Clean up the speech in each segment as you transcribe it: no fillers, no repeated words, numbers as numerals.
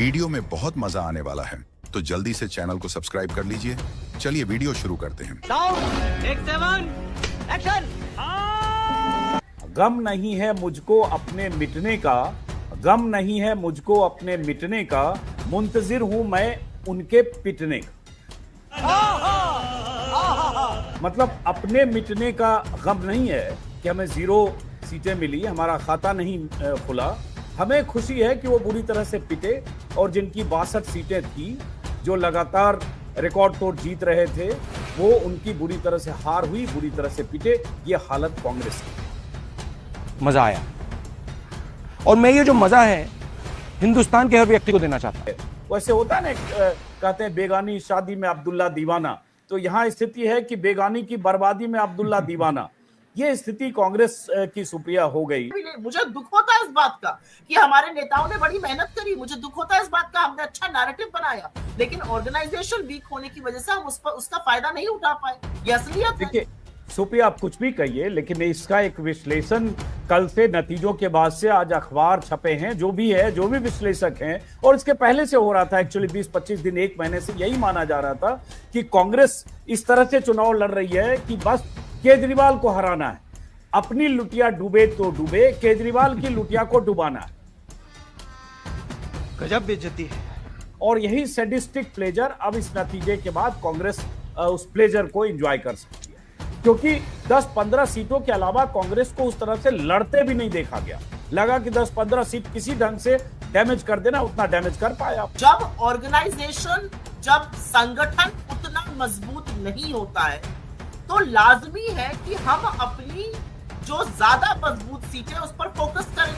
Video में बहुत मजा आने वाला है, तो जल्दी से चैनल को सब्सक्राइब कर लीजिए। चलिए वीडियो शुरू करते हैं। गम नहीं है मुझको अपने मिटने का, गम नहीं है मुझको अपने मिटने का, मुंतजिर हूं मैं उनके पिटने का। मतलब अपने मिटने का गम नहीं है कि हमें 0 सीटें मिली, हमारा खाता नहीं खुला। हमें खुशी है कि वो बुरी तरह से पिटे और जिनकी 62 सीटें थी, जो लगातार रिकॉर्ड तोड़ जीत रहे थे, वो उनकी बुरी तरह से हार हुई, बुरी तरह से पिटे। ये हालत कांग्रेस की। मजा आया और मैं ये जो मजा है हिंदुस्तान के हर व्यक्ति को देना चाहता हूं। वैसे होता है ना, कहते हैं बेगानी शादी में अब्दुल्ला दीवाना, तो यहां स्थिति है कि बेगानी की बर्बादी में अब्दुल्ला दीवाना। ये स्थिति कांग्रेस की सुप्रिया हो गई। मुझे दुख होता है इस बात का कि हमारे नेताओं ने बड़ी मेहनत करी। मुझे दुख होता है इस बात का हमने अच्छा नैरेटिव बनाया, लेकिन ऑर्गेनाइजेशन वीक होने की वजह से हम उसका फायदा नहीं उठा पाए। ये असलियत है। देखिए सुप्रिया, आप कुछ भी कहिए, लेकिन इसका एक विश्लेषण कल से नतीजों के बाद से आज अखबार छपे हैं, जो भी है, जो भी विश्लेषक हैं, और इसके पहले से हो रहा था। एक्चुअली 20-25 दिन, 1 महीने से यही माना जा रहा था कि कांग्रेस इस तरह से चुनाव लड़ रही है कि बस केजरीवाल को हराना है। अपनी लुटिया डूबे तो डूबे, केजरीवाल की लुटिया को डुबाना है। गजब बेइज्जती है। और यही सैडिस्टिक प्लेजर अब इस नतीजे के बाद कांग्रेस उस प्लेजर को एंजॉय कर सकती है, क्योंकि 10-15 सीटों के अलावा कांग्रेस को उस तरह से लड़ते भी नहीं देखा गया। लगा कि 10-15 सीट किसी ढंग से डैमेज कर देना, उतना डैमेज कर पाया। जब ऑर्गेनाइजेशन, जब संगठन उतना मजबूत नहीं होता है, तो लाजमी है कि हम अपनी जो ज्यादा मजबूत सीटें उस पर फोकस करें,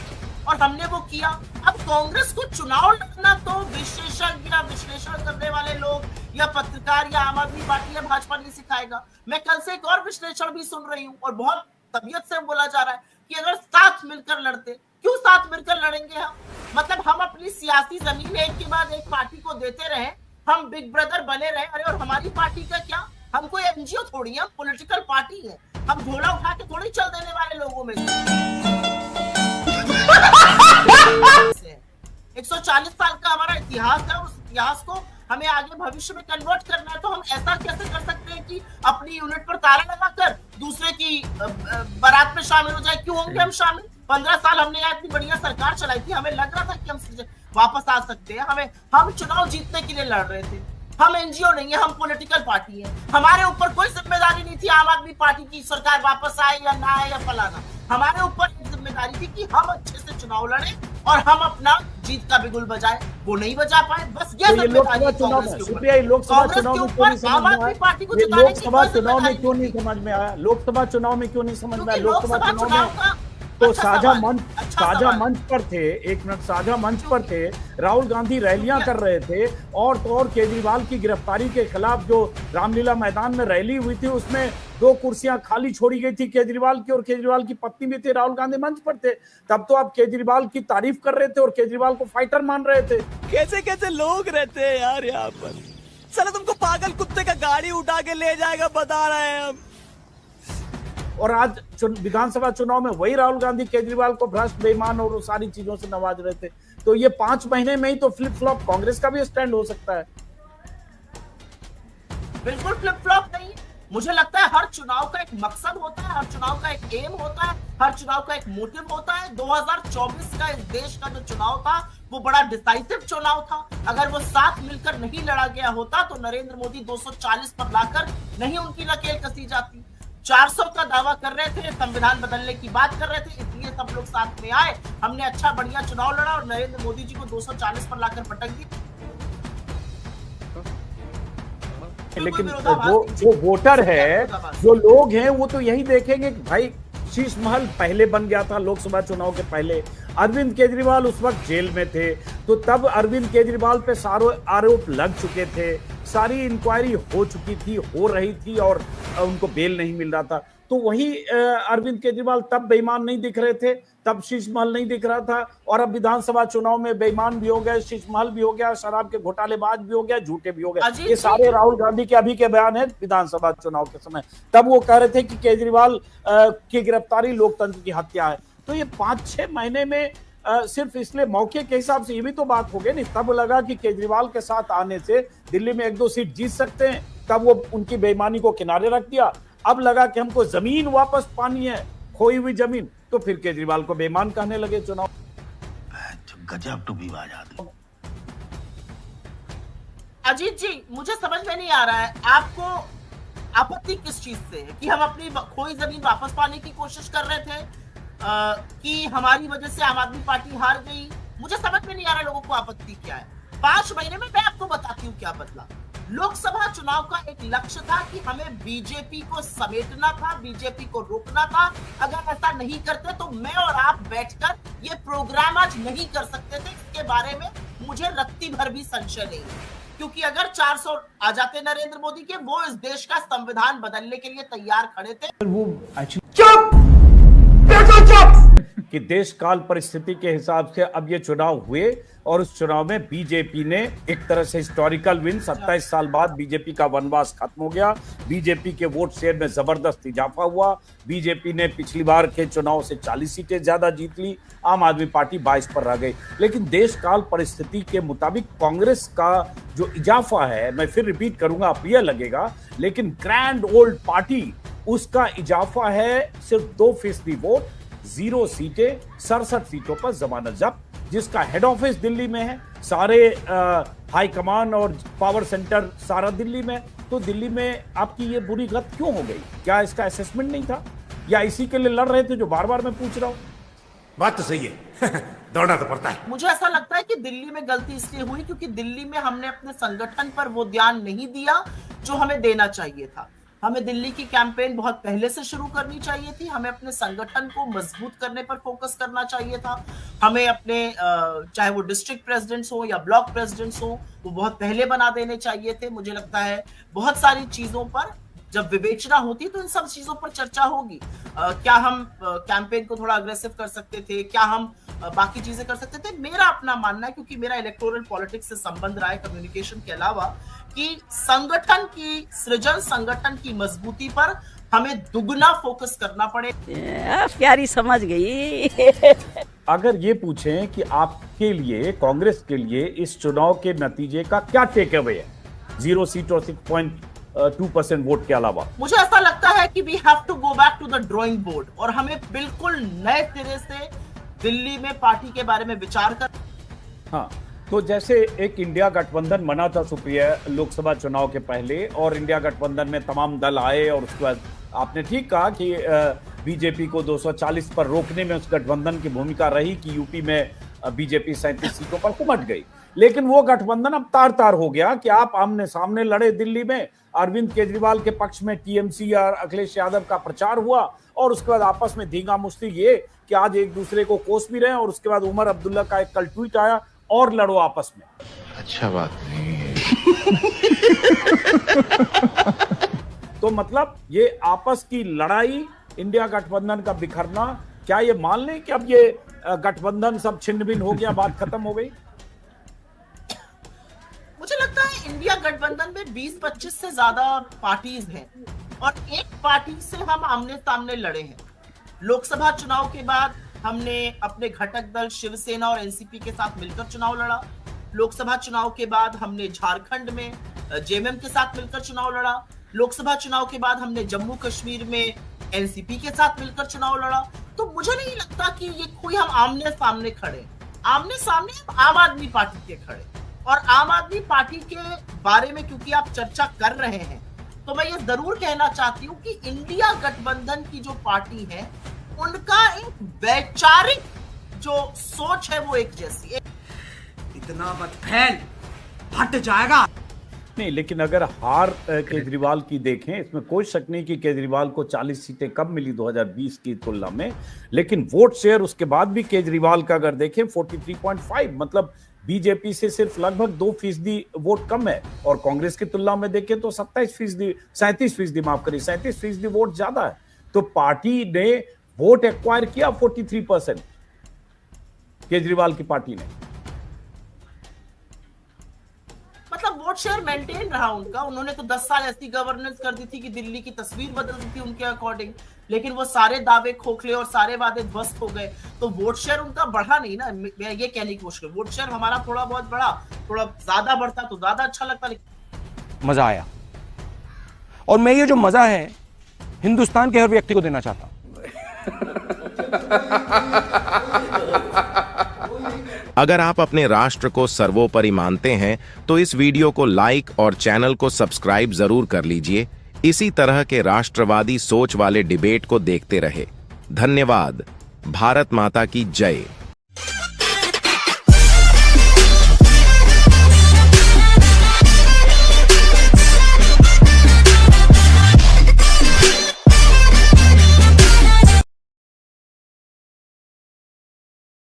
और हमने वो किया। अब कांग्रेस को चुनाव लड़ना तो विशेषज्ञ या विश्लेषण करने वाले लोग या पत्रकार या आम आदमी पार्टी या भाजपा नहीं सिखाएगा। मैं कल से एक और विश्लेषण भी सुन रही हूँ और बहुत तबीयत से बोला जा रहा है कि अगर साथ मिलकर लड़ते, क्यों साथ मिलकर लड़ेंगे हम? मतलब हम अपनी सियासी जमीन एक के बाद एक पार्टी को देते रहे, हम बिग ब्रदर बने रहे। अरे और हमारी पार्टी का क्या? हम कोई एनजीओ थोड़ी है, पॉलिटिकल पार्टी है। हम झोला उठा के थोड़ी चल देने वाले लोगों में 140 साल का हमारा इतिहास है। उस इतिहास को हमें आगे भविष्य में कन्वर्ट करना है, तो हम ऐसा कैसे कर सकते हैं कि अपनी यूनिट पर ताला लगाकर दूसरे की बारात में शामिल हो जाए? क्यों होंगे हम शामिल? 15 साल हमने यहाँ इतनी बढ़िया सरकार चलाई थी, हमें लग रहा था कि हम वापस आ सकते हैं। हम चुनाव जीतने के लिए लड़ रहे थे। हम एनजीओ नहीं है, हम पॉलिटिकल पार्टी है। हमारे ऊपर कोई जिम्मेदारी नहीं थी आम आदमी पार्टी की सरकार वापस आए या ना आए या फलाना। हमारे ऊपर एक जिम्मेदारी थी कि हम अच्छे से चुनाव लड़े और हम अपना जीत का बिगुल बजाए। वो नहीं बजा पाए, बस ये लोकसभा चुनाव में, सुप्रिया, लोकसभा चुनाव में क्यों नहीं समझ में आया? लोकसभा चुनाव में क्यों नहीं समझ में आया? लोकसभा चुनाव में क्यों नहीं समझ में आया? लोकसभा चुनाव में तो साझा मंच पर थे, 1 मिनट, साझा मंच पर थे, राहुल गांधी रैलियां कर रहे थे, और तो और केजरीवाल की गिरफ्तारी के खिलाफ जो रामलीला मैदान में रैली हुई थी, उसमें 2 कुर्सियां खाली छोड़ी गई थी केजरीवाल की, और केजरीवाल की पत्नी भी थी। राहुल गांधी मंच पर थे, तब तो आप केजरीवाल की तारीफ कर रहे थे और केजरीवाल को फाइटर मान रहे थे। कैसे कैसे लोग रहते हैं यार यहाँ पर। साला तुमको पागल कुत्ते का गाड़ी उठा के ले जाएगा, बता रहे हैं हम। और आज विधानसभा चुनाव में वही राहुल गांधी केजरीवाल को भ्रष्ट, बेईमान और सारी चीजों से नवाज रहे थे। तो ये 5 महीने में ही तो फ्लिप फ्लॉप कांग्रेस का भी स्टैंड हो सकता है। बिल्कुल फ्लिप फ्लॉप नहीं। मुझे लगता है हर चुनाव का एक मकसद होता है, हर चुनाव का एक एम होता है, हर चुनाव का एक मोटिव होता है। 2024 का इस देश का जो चुनाव था, वो बड़ा डिसाइसिव चुनाव था। अगर वो साथ मिलकर नहीं लड़ा गया होता, तो नरेंद्र मोदी 240 पर लाकर नहीं उनकी नकेल कसी जाती। 400 का दावा कर रहे थे, संविधान बदलने की बात कर रहे थे, इसलिए सब लोग साथ में आए। हमने अच्छा बढ़िया चुनाव लड़ा और नरेंद्र मोदी जी को 240 पर लाकर पटक दी। लेकिन जो वोटर है, जो लोग हैं, वो तो यही देखेंगे कि भाई शीश महल पहले बन गया था लोकसभा चुनाव के पहले। अरविंद केजरीवाल उस वक्त जेल में थे, तो तब अरविंद केजरीवाल पे सारे आरोप लग चुके थे, सारी इंक्वायरी हो चुकी थी, हो रही थी, और उनको बेल नहीं मिल रहा था। तो वही अरविंद केजरीवाल तब बेईमान नहीं दिख रहे थे, तब शीश महल नहीं दिख रहा था, और अब विधानसभा चुनाव में बेईमान भी हो गए, शीश महल भी हो गया, शराब के घोटालेबाज भी हो गया, झूठे भी हो गए। ये सारे राहुल गांधी के अभी के बयान है विधानसभा चुनाव के समय। तब वो कह रहे थे कि केजरीवाल की गिरफ्तारी लोकतंत्र की हत्या है। तो ये 5-6 महीने में सिर्फ इसलिए मौके के हिसाब से ये भी तो बात हो गई नहीं। तब लगा कि केजरीवाल के साथ आने से दिल्ली में 1-2 सीट जीत सकते हैं, तब वो उनकी बेईमानी को किनारे रख दिया। अब लगा कि हमको जमीन वापस पानी है, खोई हुई जमीन, तो फिर केजरीवाल को बेईमान कहने लगे चुनाव। गजब टू विवाद आदमी। अजीत जी, मुझे समझ में नहीं आ रहा है आपको आपत्ति किस चीज से है? कि हम अपनी खोई जमीन वापस पाने की कोशिश कर रहे थे, कि हमारी वजह से आम आदमी पार्टी हार गई? मुझे समझ में नहीं आ रहा लोगों को आपत्ति क्या है। 5 महीने में मैं आपको बताती हूँ क्या बदला। लोकसभा चुनाव का एक लक्ष्य था कि हमें बीजेपी को समेटना था, बीजेपी को रोकना था। अगर ऐसा नहीं करते तो मैं और आप बैठकर ये प्रोग्राम आज नहीं कर सकते थे। इसके बारे में मुझे रत्ती भर भी संशय नहीं है, क्योंकि अगर 400 आ जाते नरेंद्र मोदी के, वो इस देश का संविधान बदलने के लिए तैयार खड़े थे। वो कि देश काल परिस्थिति के हिसाब से अब ये चुनाव हुए और उस चुनाव में बीजेपी ने एक तरह से हिस्टोरिकल विन, 27 साल बाद बीजेपी का वनवास खत्म हो गया। बीजेपी के वोट शेयर में जबरदस्त इजाफा हुआ। बीजेपी ने पिछली बार के चुनाव से 40 सीटें ज्यादा जीत ली। आम आदमी पार्टी 22 पर रह गई। लेकिन देश काल परिस्थिति के मुताबिक कांग्रेस का जो इजाफा है, मैं फिर रिपीट करूंगा, अप्रिय लगेगा, लेकिन ग्रैंड ओल्ड पार्टी, उसका इजाफा है सिर्फ 2% वोट, 0 सीटें, 67 सीटों पर जमानत जब्त, जिसका हेड ऑफिस दिल्ली में है, सारे हाई कमान और पावर सेंटर सारा दिल्ली में। तो दिल्ली में आपकी ये बुरी गत क्यों हो गई? क्या इसका असेसमेंट नहीं था, या इसी के लिए लड़ रहे थे जो बार बार मैं पूछ रहा हूं? बात तो सही है। दौड़ना तो पड़ता है। मुझे ऐसा लगता है कि दिल्ली में गलती इसलिए हुई क्योंकि दिल्ली में हमने अपने संगठन पर वो ध्यान नहीं दिया जो हमें देना चाहिए था। हमें दिल्ली की कैंपेन बहुत पहले से शुरू करनी चाहिए थी। हमें अपने संगठन को मजबूत करने पर फोकस करना चाहिए था। हमें अपने चाहे वो डिस्ट्रिक्ट प्रेसिडेंट्स हो या ब्लॉक प्रेसिडेंट्स हो, वो बहुत पहले बना देने चाहिए थे। मुझे लगता है बहुत सारी चीजों पर जब विवेचना होती तो इन सब चीजों पर चर्चा होगी। क्या हम कैंपेन को थोड़ा अग्रेसिव कर सकते थे, क्या हम बाकी चीजें कर सकते थे। मेरा अपना मानना है, क्योंकि मेरा इलेक्टोरल पॉलिटिक्स से संबंध रहा है कम्युनिकेशन के अलावा, कि संगठन की सृजन, संगठन की मजबूती पर हमें दुगना फोकस करना पड़े। प्यारी समझ गई। अगर ये पूछें कि आपके लिए, कांग्रेस के लिए इस चुनाव के नतीजे का क्या टेक अवे है 0 सीट और 6.2% वोट के अलावा? मुझे ऐसा लगता है कि we have to go back to the drawing board और हमें बिल्कुल नए सिरे से दिल्ली में पार्टी के बारे में विचार कर। हाँ, तो जैसे एक इंडिया गठबंधन बना था सुप्रिया लोकसभा चुनाव के पहले, और इंडिया गठबंधन में तमाम दल आए, और उसके बाद आपने ठीक कहा कि बीजेपी को 240 पर रोकने में उस गठबंधन की भूमिका रही कि यूपी में बीजेपी 37 सीटों पर सिमट गई। लेकिन वो गठबंधन अब तार तार हो गया कि आप आमने सामने लड़े दिल्ली में। अरविंद केजरीवाल के पक्ष में टीएमसी और अखिलेश यादव का प्रचार हुआ, और उसके बाद आपस में धींगा मुश्ती ये कि आज एक दूसरे को कोस भी रहे, और उसके बाद उमर अब्दुल्ला का एक कल ट्वीट आया, और लड़ो आपस में। अच्छा बात नहीं है। तो मतलब ये आपस की लड़ाई, इंडिया गठबंधन का बिखरना, क्या ये मान लें कि अब ये गठबंधन सब छिन्न भिन्न हो गया, बात खत्म हो गई? मुझे लगता है इंडिया गठबंधन में 20-25 से ज्यादा पार्टीज हैं और एक पार्टी से हम आमने सामने लड़े हैं। लोकसभा चुनाव के बाद हमने अपने घटक दल शिवसेना और एनसीपी के साथ मिलकर चुनाव लड़ा। लोकसभा चुनाव के बाद हमने झारखंड में जेएमएम के साथ मिलकर चुनाव लड़ा। लोकसभा चुनाव के बाद हमने जम्मू कश्मीर में एनसीपी के साथ मिलकर चुनाव लड़ा। तो मुझे नहीं लगता कि ये कोई हम आमने सामने खड़े, आमने सामने हम आम आदमी पार्टी के खड़े। और आम आदमी पार्टी के बारे में क्योंकि आप चर्चा कर रहे हैं, तो मैं ये जरूर कहना चाहती हूँ कि इंडिया गठबंधन की जो पार्टी है, उनका एक वैचारिक जो सोच है वो एक जैसी है। इतना मत फैल, फट जाएगा। नहीं, लेकिन अगर हार केजरीवाल की देखें, इसमें कोई शक नहीं कि केजरीवाल को 40 सीटें कम मिली 2020 की तुलना में, लेकिन वोट शेयर उसके बाद भी केजरीवाल का अगर देखें 43.5, मतलब बीजेपी से सिर्फ लगभग 2% वोट कम है, और कांग्रेस की तुलना में देखें तो 37%, माफ करिए 37% वोट ज्यादा है। तो पार्टी ने वोट एक्वायर किया 43%, केजरीवाल की पार्टी ने। मतलब वोट शेयर मेंटेन रहा उनका। उन्होंने तो 10 साल ऐसी गवर्नेंस कर दी थी कि दिल्ली की तस्वीर बदल दी थी उनके अकॉर्डिंग, लेकिन वो सारे दावे खोखले और सारे वादे ध्वस्त हो गए, तो वोट शेयर उनका बढ़ा नहीं ना। मैं ये कहने की कोशिश कर, वोट शेयर हमारा थोड़ा बहुत बढ़ा, थोड़ा ज्यादा बढ़ता तो ज्यादा अच्छा लगता। मजा आया, और मैं ये जो मजा है हिंदुस्तान के हर व्यक्ति को देना चाहता हूं। अगर आप अपने राष्ट्र को सर्वोपरि मानते हैं तो इस वीडियो को लाइक और चैनल को सब्सक्राइब जरूर कर लीजिए। इसी तरह के राष्ट्रवादी सोच वाले डिबेट को देखते रहे। धन्यवाद। भारत माता की जय।